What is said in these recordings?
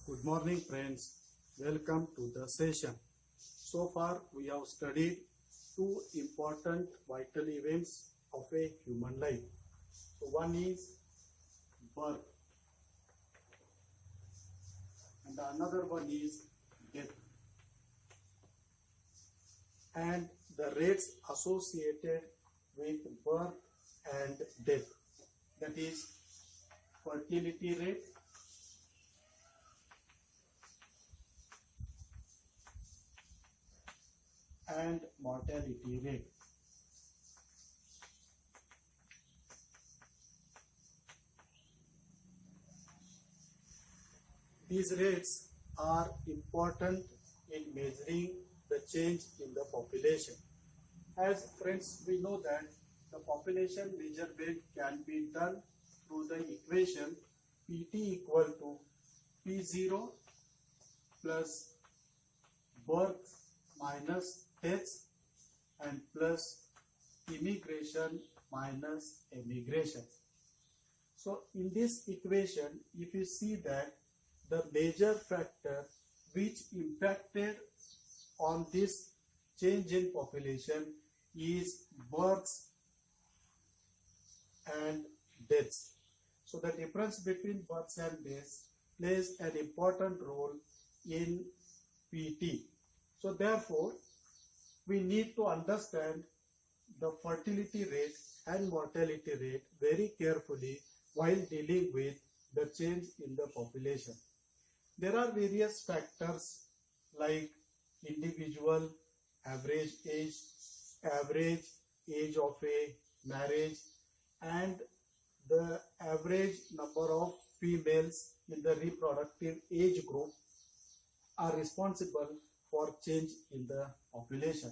Good morning friends, welcome to the session. So far we have studied two important vital events of a human life. So one is birth and another one is death. And the rates associated with birth and death, that is fertility rate, and mortality rate. These rates are important in measuring the change in the population. As friends, we know that the population measurement can be done through the equation Pt equal to P0 plus birth minus deaths and plus immigration minus emigration. So in this equation, if you see that the major factor which impacted on this change in population is births and deaths. So the difference between births and deaths plays an important role in PT. So therefore, we need to understand the fertility rate and mortality rate very carefully while dealing with the change in the population. There are various factors like individual average age of a marriage, and the average number of females in the reproductive age group are responsible for change in the population.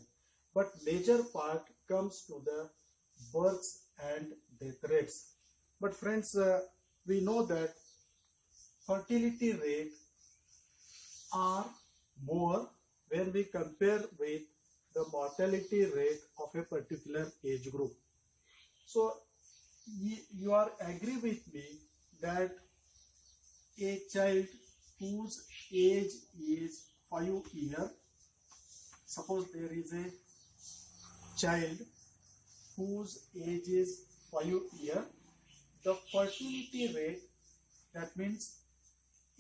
But major part comes to the births and death rates. But friends, we know that fertility rate are more when we compare with the mortality rate of a particular age group. So you are agree with me that a child whose age is 5 years, suppose there is a child whose age is 5 years, the fertility rate, that means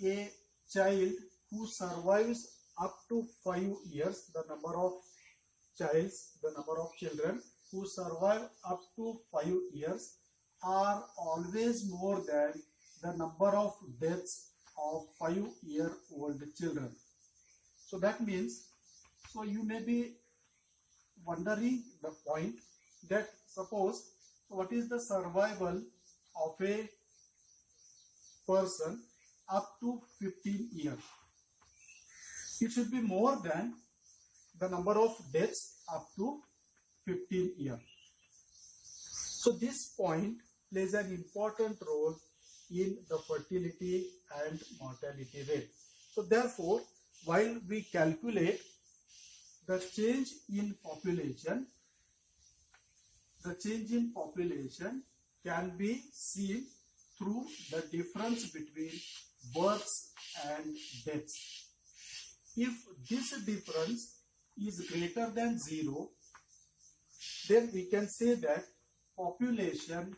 a child who survives up to 5 years, the number of children who survive up to 5 years are always more than the number of deaths of 5-year-old children. So that means, so you may be wondering the point that suppose what is the survival of a person up to 15 years? It should be more than the number of deaths up to 15 years. So this point plays an important role in the fertility and mortality rate. So therefore, while we calculate the change in population, can be seen through the difference between births and deaths. If this difference is greater than 0, then we can say that population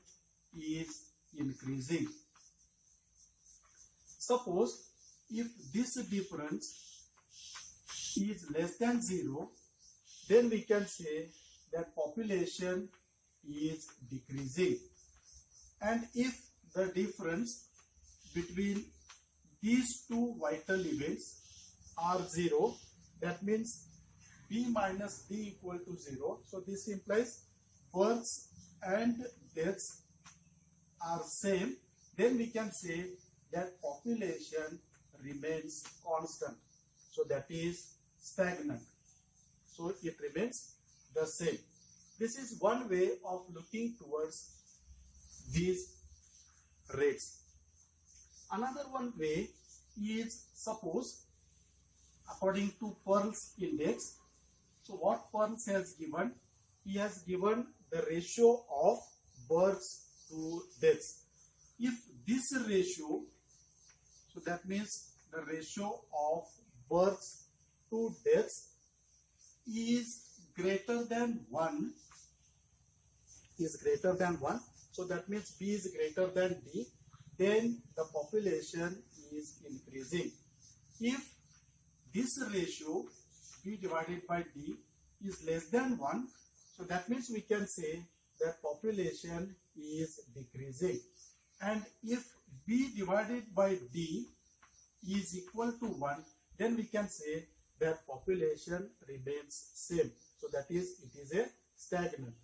is increasing. Suppose if this difference is less than 0, then we can say that population is decreasing. And if the difference between these two vital events are 0, that means B minus D equal to 0. So this implies births and deaths are same. Then we can say that population remains constant. So that is stagnant. So it remains the same. This is one way of looking towards these rates. Another one way is, suppose according to Pearl's index. So what Pearl has given? He has given the ratio of births to deaths. If this ratio, so that means the ratio of births to deaths is greater than 1, so that means B is greater than D, then the population is increasing. If this ratio B divided by D is less than 1, so that means we can say that population is decreasing. And if B divided by D is equal to 1, then we can say that population remains same. So that is, it is a stagnant.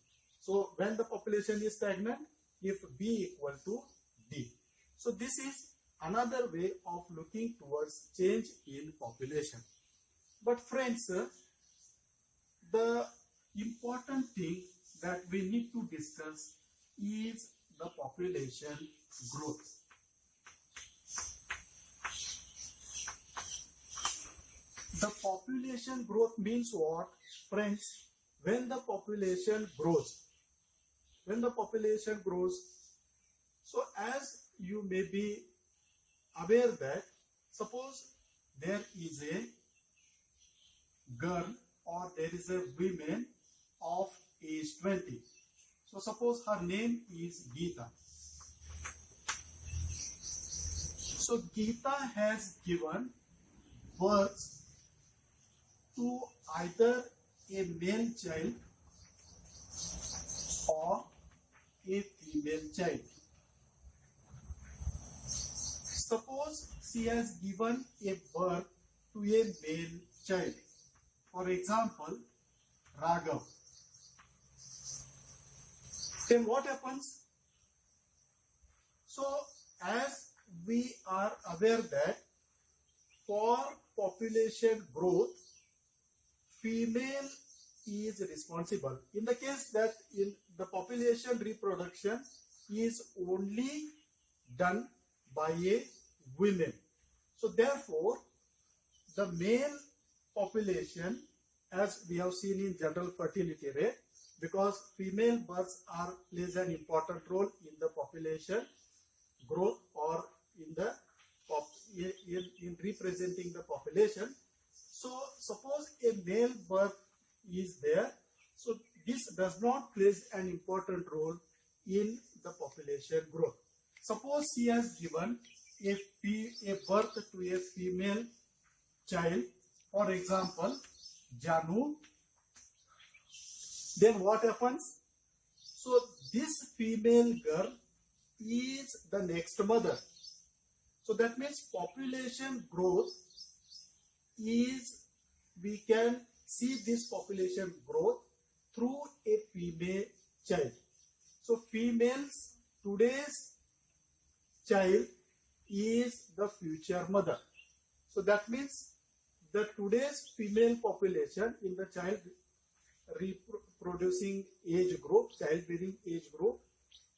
So when the population is stagnant, if B equal to D. So this is another way of looking towards change in population. But friends, the important thing that we need to discuss is the population growth. The population growth means what? Friends, when the population grows, so as you may be aware that suppose there is a girl or there is a woman of age 20. So suppose her name is Geeta. So Geeta has given birth to either a male child or a female child. Suppose she has given a birth to a male child. For example, Raghav. Then what happens? So as we are aware that for population growth, female is responsible. In the case that in the population reproduction is only done by a woman. So therefore, the male population, as we have seen in general fertility rate, because female births plays an important role in the population growth or in the in representing the population. So suppose a male birth is there, so this does not play an important role in the population growth. Suppose she has given a birth to a female child, for example, Janu. Then what happens? So this female girl is the next mother. So that means population growth is, we can see this population growth through a female child. So females, today's child is the future mother. So that means the today's female population in the child reproducing age group, childbearing age group,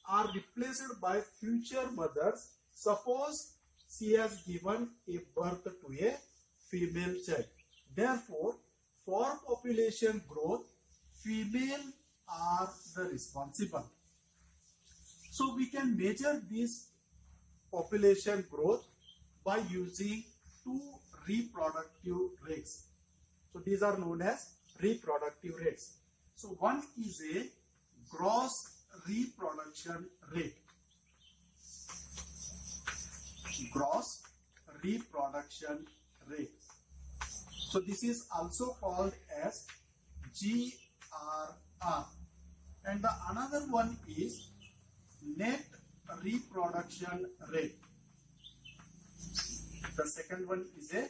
are replaced by future mothers. Suppose she has given a birth to a female child. Therefore, for population growth, female are the responsible. So we can measure this population growth by using two reproductive rates. So these are known as reproductive rates. So one is a gross reproduction rate. Gross reproduction rate. So this is also called as GRR. And the another one is net reproduction rate. The second one is a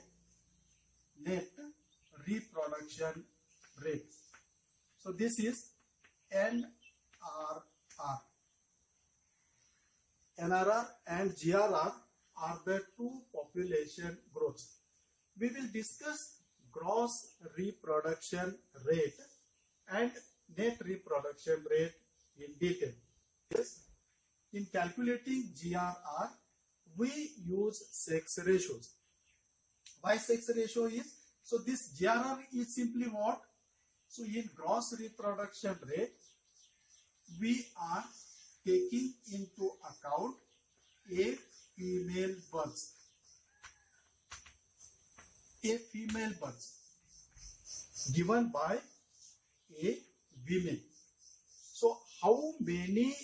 net reproduction rate. So this is NRR. NRR and GRR are the two population growths. We will discuss gross reproduction rate and net reproduction rate in detail. Yes. In calculating GRR, we use sex ratios. Why sex ratio is? So this GRR is simply what? So in gross reproduction rate, we are taking into account a female birth. a female birth given by a woman. So how many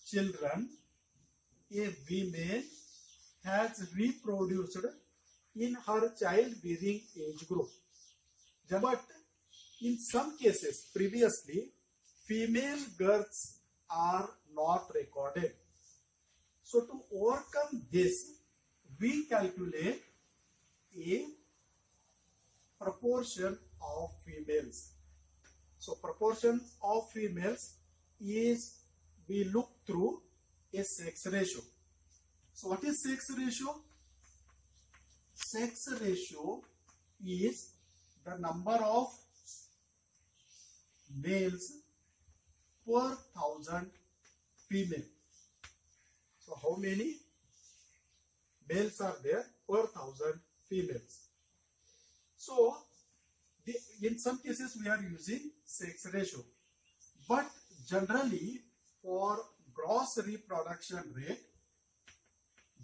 children a woman has reproduced in her childbearing age group? But in some cases previously female births are not recorded. So to overcome this, we calculate a proportion of females. So proportion of females is we look through a sex ratio. So what is sex ratio? Sex ratio is the number of males per 1,000 female. So how many males are there per 1,000 females? So in some cases we are using sex ratio, but generally for gross reproduction rate,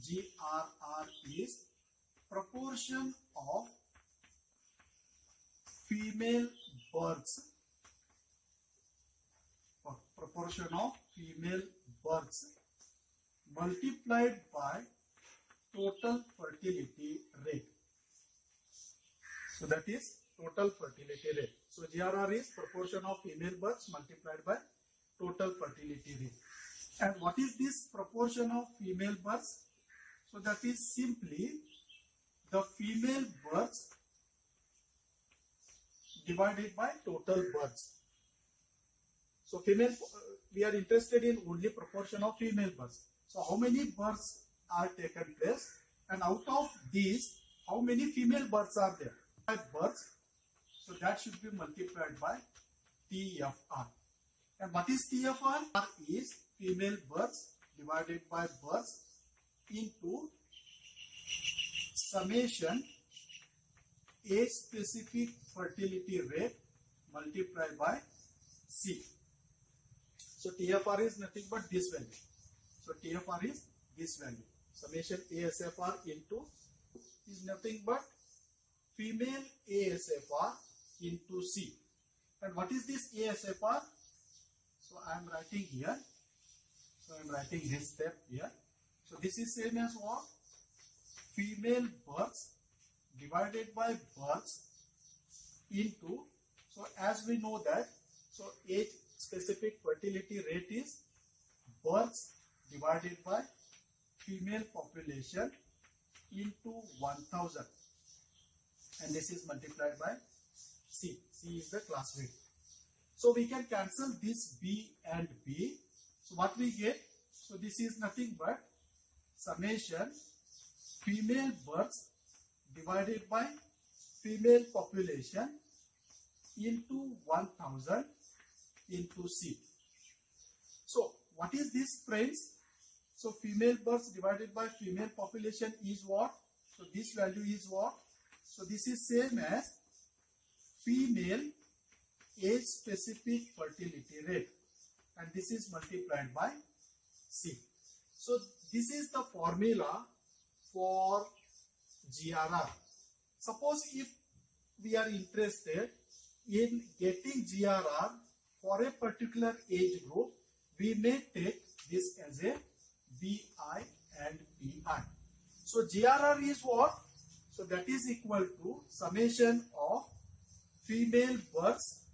GRR is proportion of female births, or proportion of female births multiplied by total fertility rate. So that is total fertility rate. So GRR is proportion of female births multiplied by total fertility rate. And what is this proportion of female births? So that is simply the female births divided by total births. So female, we are interested in only proportion of female births. So how many births are taken place, and out of these how many female births are there? 5 births. So that should be multiplied by TFR. And what is TFR? R is female births divided by births into summation age specific fertility rate multiplied by C. So TFR is nothing but this value. So TFR is this value. Summation ASFR into is nothing but female ASFR into C. And what is this ASFR? So I am writing here. So I am writing this step here. So this is same as what? Female births divided by births into, so as we know that, so age specific fertility rate is births divided by female population into 1000, and this is multiplied by C. C is the class weight. So we can cancel this B and B. So what we get? So this is nothing but summation female births divided by female population into 1000 into C. So what is this, friends? So female births divided by female population is what? So this value is what? So this is same as female age specific fertility rate, and this is multiplied by C. So this is the formula for GRR. Suppose if we are interested in getting GRR for a particular age group, we may take this as a BI and PI. So GRR is what? So that is equal to summation of female births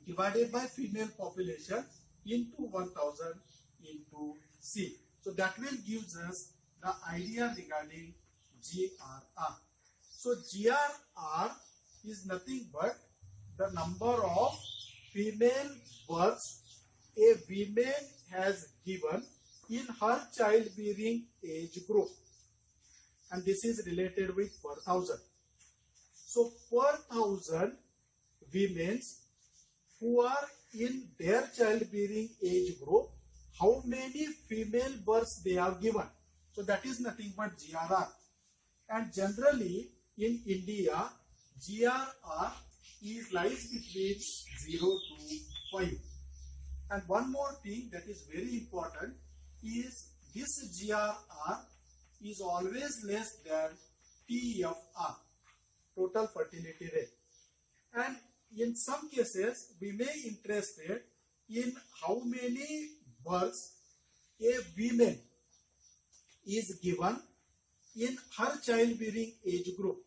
divided by female population into 1000 into C. So that will give us the idea regarding GRR. So GRR is nothing but the number of female births a woman has given in her childbearing age group, and this is related with per 1000. So per 1000 women who are in their childbearing age group, how many female births they have given? So that is nothing but GRR. And generally in India, GRR is lies between 0 to 5. And one more thing that is very important is this GRR is always less than TFR, total fertility rate. And in some cases, we may interested in how many births a woman is given in her childbearing age group.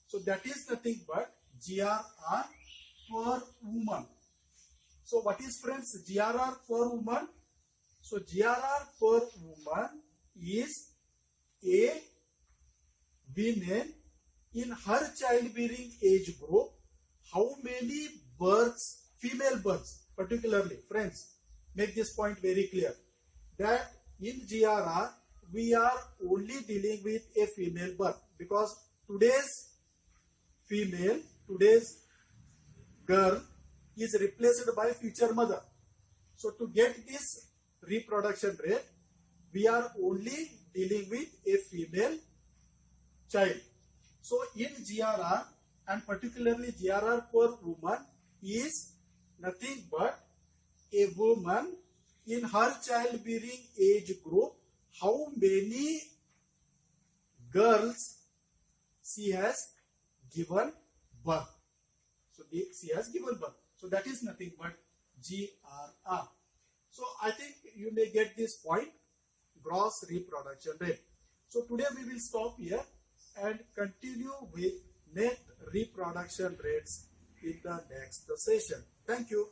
So that is nothing but GRR per woman. So what is, friends, GRR per woman? So GRR per woman is a woman in her childbearing age group, how many births, female births particularly, friends, make this point very clear, that in GRR we are only dealing with a female birth, because today's female, today's girl is replaced by future mother. So to get this reproduction rate, we are only dealing with a female child. So in GRR, and particularly GRR per woman, is nothing but a woman in her childbearing age group, how many girls she has given birth. So she has given birth. So that is nothing but GRR. So I think you may get this point, gross reproduction rate. So today we will stop here and continue with net reproduction rates in the next session. Thank you.